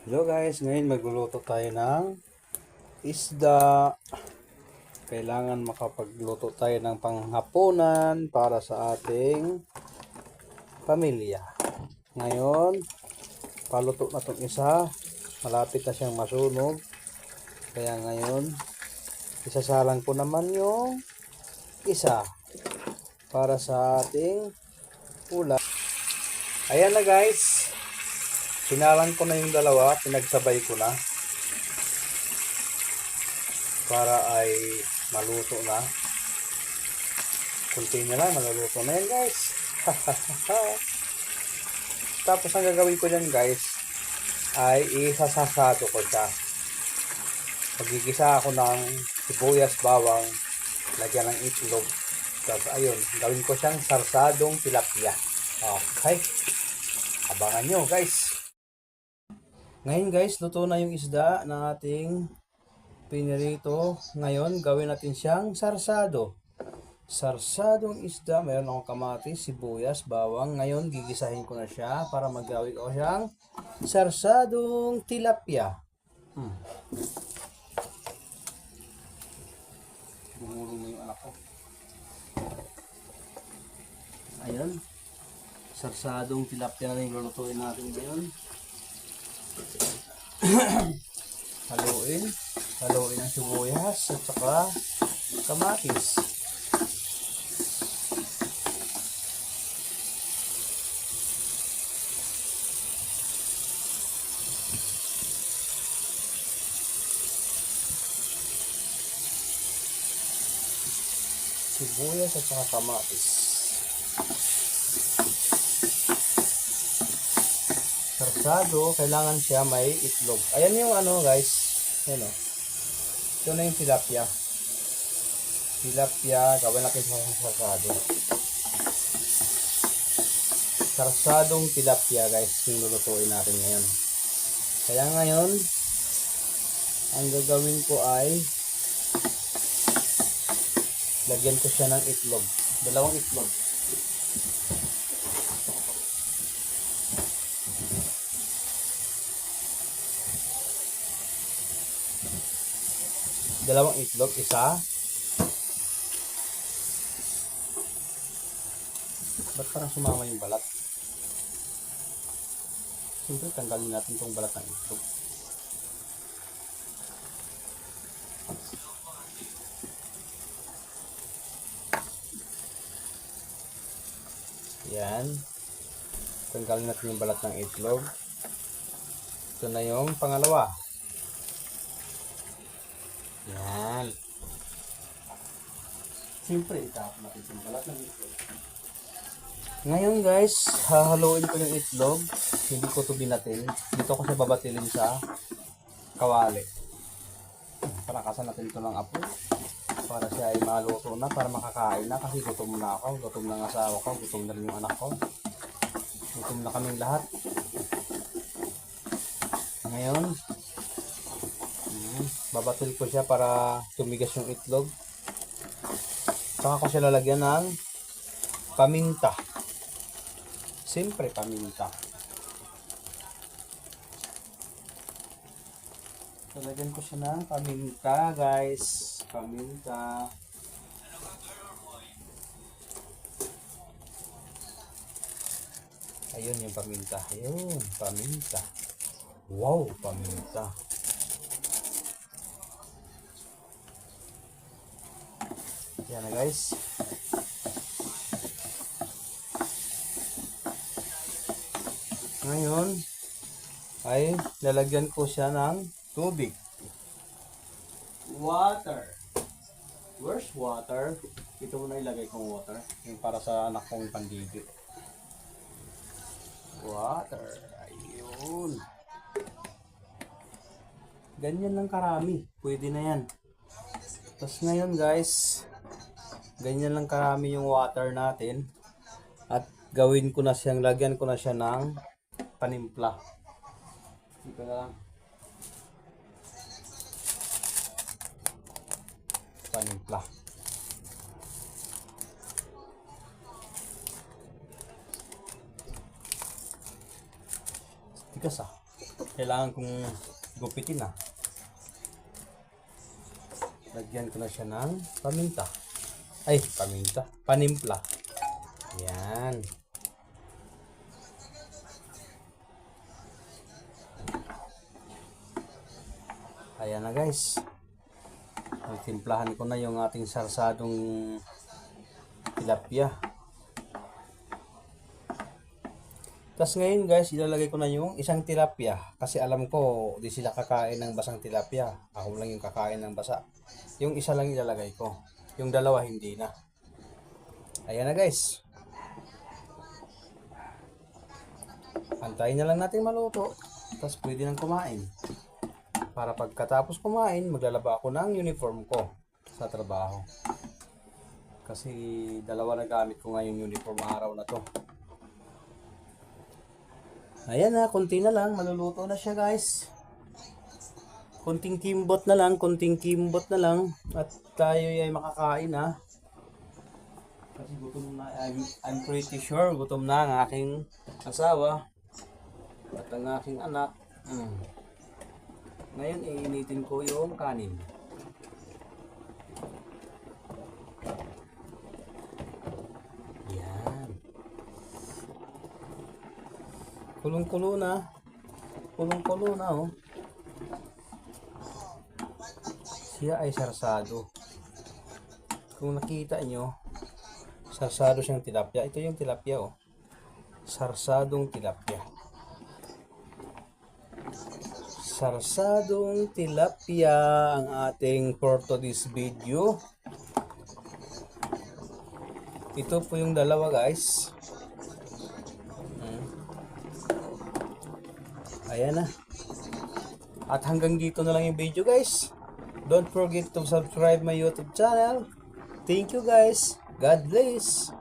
Hello guys, ngayon magluluto tayo ng isda. Kailangan makapagluto tayo ng panghapunan para sa ating pamilya. Ngayon, paluto na itong isa. Malapit na siyang masunog. Kaya ngayon, isasalang ko naman yung isa para sa ating ulam. Ayan na guys. Sinalang ko na yung dalawa, pinagsabay ko na para ay maluto na. Kunti na lang, maluluto na yan guys. Tapos ang gagawin ko dyan guys ay isasasado ko siya. Magigisa ako ng sibuyas, bawang, lagyan ng itlog. Tapos ayun, gawin ko siyang sarsadong tilapia. Okay, abangan nyo guys. Ngayon guys, luto na yung isda na ating pinirito. Ngayon, gawin natin siyang sarsado. Sarsadong isda, mayroon akong kamatis, sibuyas, bawang. Ngayon, gigisahin ko na siya para magawin ko siyang sarsadong tilapia. Bumulong na yung anak ko. Ayun. Sarsadong tilapia na yung lulutuin natin ngayon. Haluin ang sibuyas at saka kamatis. Sibuyas at saka kamatis. Sarsado, kailangan siya may itlog. Ayan yung ano guys. Ayan o. Ito na yung tilapia. Tilapia, gawin natin sa sarsado. Sarsadong tilapia guys, yung lulutuin natin ngayon. Kaya ngayon, ang gagawin ko ay lagyan ko siya ng itlog. Dalawang itlog. Dalawang itlog, isa. Ba't parang sumama yung balat? Siyempre, tanggalin natin itong balat ng itlog. Yan. Tanggalin natin yung balat ng itlog. Ito na yung pangalawa. Yan. Siyempre, itapon natin yung balat ng itlog. Ngayon guys, hahaluin ko yung itlog. Hindi ko ito binatil. Dito ko siya babatilin sa kawali. Palakasan natin ito ng apoy para siya ay maluto na, para makakain na. Kasi gutom na ako, gutom na ang asawa ko, gutom na rin yung anak ko. Gutom na kaming lahat. Ngayon, babatil ko siya para tumigas yung itlog. Saka ko siya lalagyan ng paminta. Siyempre paminta. Lalagyan ko siya ng paminta guys. Paminta. Ayun yung paminta. Ayun, paminta. Wow, paminta. Yan na guys. Ngayon ay lalagyan ko siya ng tubig. Water. Where's water? Ito muna ilagay kong water. Yung para sa anak kong pandigi. Water. Ayun. Ganyan lang karami. Pwede na yan. Tapos ngayon guys, ganyan lang karami yung water natin. At gawin ko na siyang, lagyan ko na siya ng panimpla. Dito na lang. Panimpla. Tigas ah. kailangan kong gupitin na. Lagyan ko na siya ng paminta. Ay, paminta. Panimpla. Yan. Ayan na guys. Timplahan ko na yung ating sarsadong tilapia. Tapos ngayon guys, ilalagay ko na yung isang tilapia. Kasi alam ko, di sila kakain ng basang tilapia. Ako lang yung kakain ng basa. Yung isa lang ilalagay ko. Yung dalawa hindi na. Ayan na guys. Antayin na lang natin maluto. Tapos pwede nang kumain. Para pagkatapos kumain, maglalaba ako ng uniform ko sa trabaho. Kasi dalawa na gamit ko ngayong uniform araw na to. Ayan na, konti na lang. Maluluto na siya guys. Konting kimbot na lang. At tayo ay makakain na. Kasi gutom na. I'm pretty sure gutom na ang aking asawa. At ang aking anak. Ngayon, iinitin ko yung kanin. Yan. Kulong-kulo na. Kulong-kulo na, oh. Siya ay sarsado. Kung nakita nyo, sarsado siyang tilapia. Ito yung tilapia, oh. Sarsadong tilapia. Sarsadong tilapia ang ating for today's video. Ito po yung dalawa guys. Ayan na. At hanggang dito na lang yung video guys. Don't forget to subscribe my YouTube channel. Thank you guys. God bless.